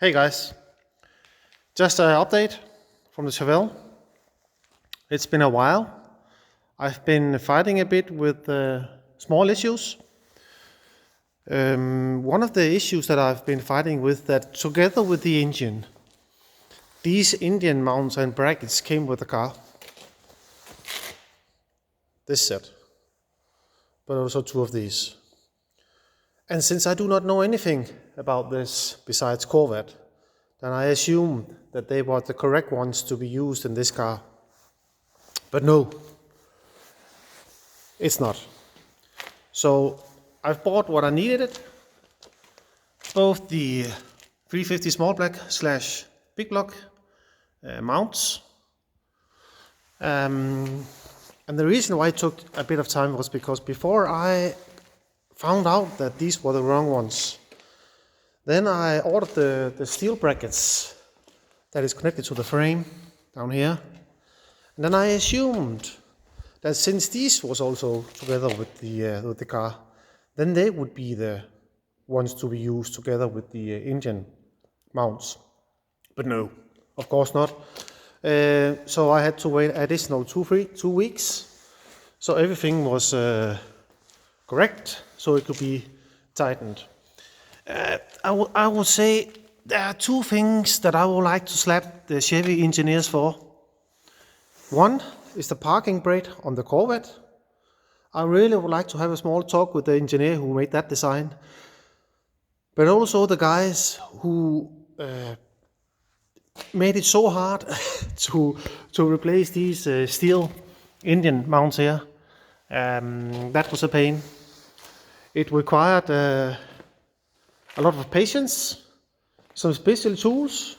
Hey guys, just an update from the Chevelle. It's been a while. I've been fighting a bit with small issues. One of the issues that I've been fighting with that together with the engine, these engine mounts and brackets came with the car. This set, but also two of these. And since I do not know anything about this besides Corvette, then I assume that they were the correct ones to be used in this car. But no, it's not. So I've bought what I needed, both the 350 small block / big block mounts. And the reason why it took a bit of time was because before I found out that these were the wrong ones, then I ordered the steel brackets that is connected to the frame down here. And then I assumed that since these was also together with the car, then they would be the ones to be used together with the engine mounts. But no, of course not. So I had to wait additional 2 weeks. So everything was correct, so it could be tightened. I would say there are two things that I would like to slap the Chevy engineers for. One is the parking brake on the Corvette. I really would like to have a small talk with the engineer who made that design. But also the guys who made it so hard to replace these steel engine mounts here. That was a pain. It required a lot of patience, some special tools,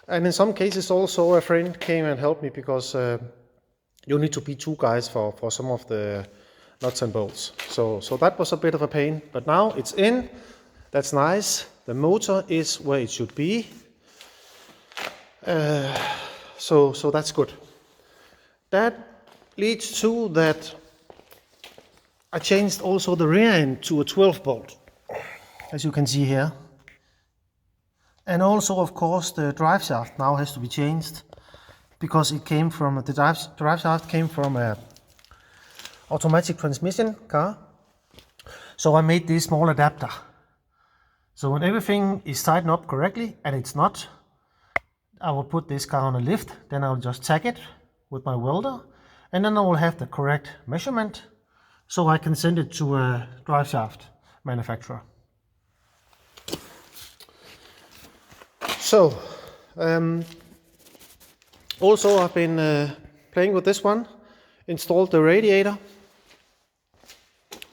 and in some cases also a friend came and helped me because you need to be two guys for some of the nuts and bolts. So that was a bit of a pain, but now it's in. That's nice. The motor is where it should be. So that's good. That leads to that I changed also the rear end to a 12 bolt, as you can see here. And also, of course, the drive shaft now has to be changed because it came from the drive shaft came from a automatic transmission car. So I made this small adapter. So when everything is tightened up correctly, and it's not, I will put this car on a lift, then I'll just tag it with my welder, and then I will have the correct measurement so I can send it to a drive shaft manufacturer. So, also I've been playing with this one, installed the radiator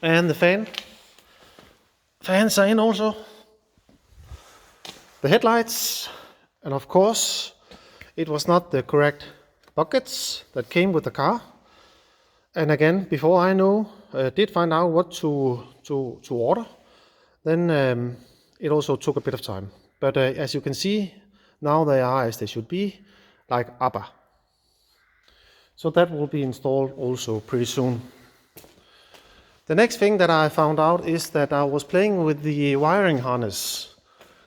and the fan. Fans are in also. The headlights, and of course it was not the correct buckets that came with the car. And again, before I did find out what to order, then it also took a bit of time. But as you can see, now they are as they should be, like ABBA. So that will be installed also pretty soon. The next thing that I found out is that I was playing with the wiring harness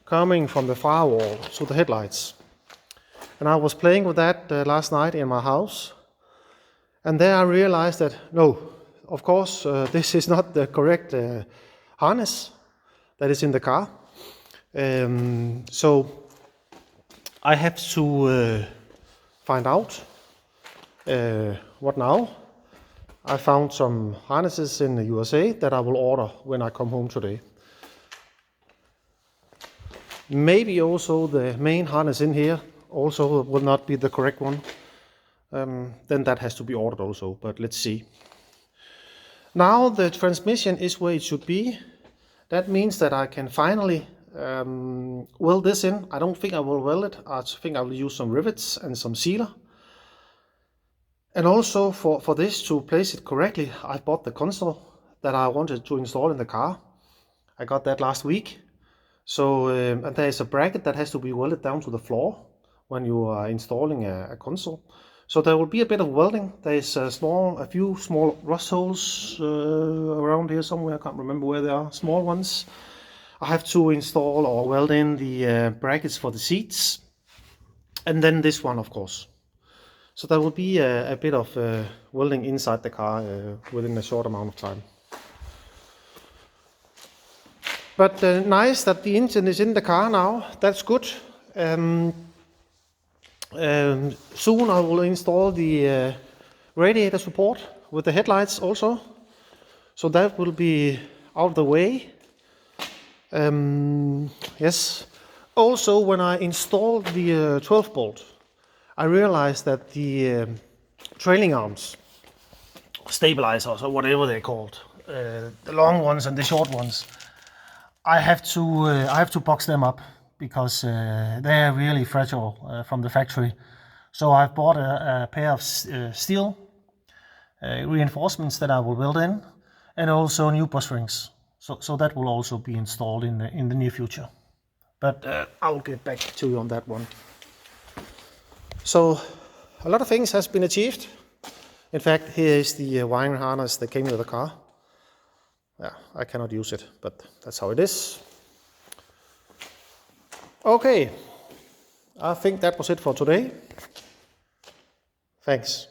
coming from the firewall to the headlights. And I was playing with that last night in my house. And there I realized that, no, of course, this is not the correct harness that is in the car. So I have to find out what now. I found some harnesses in the USA that I will order when I come home today. Maybe also the main harness in here also will not be the correct one. Then that has to be ordered also, but let's see. Now the transmission is where it should be. That means that I can finally weld this in. I don't think I will weld it. I think I will use some rivets and some sealer. And also for this to place it correctly, I bought the console that I wanted to install in the car. I got that last week. So and there is a bracket that has to be welded down to the floor when you are installing a console. So there will be a bit of welding. There is a few small rust holes around here somewhere. I can't remember where they are. Small ones. I have to install or weld in the brackets for the seats, and then this one, of course. So there will be a bit of welding inside the car within a short amount of time. But nice that the engine is in the car now. That's good. Soon I will install the radiator support with the headlights also. So that will be out of the way. Yes. Also, when I installed the 12 bolt, I realized that the trailing arms, stabilizers or whatever they're called, the long ones and the short ones, I have to box them up because they're really fragile from the factory. So I've bought a pair of steel reinforcements that I will weld in, and also new bus rings. So that will also be installed in the near future. But I'll get back to you on that one. So a lot of things has been achieved. In fact, here is the wiring harness that came with the car. Yeah, I cannot use it, but that's how it is. Okay, I think that was it for today. Thanks.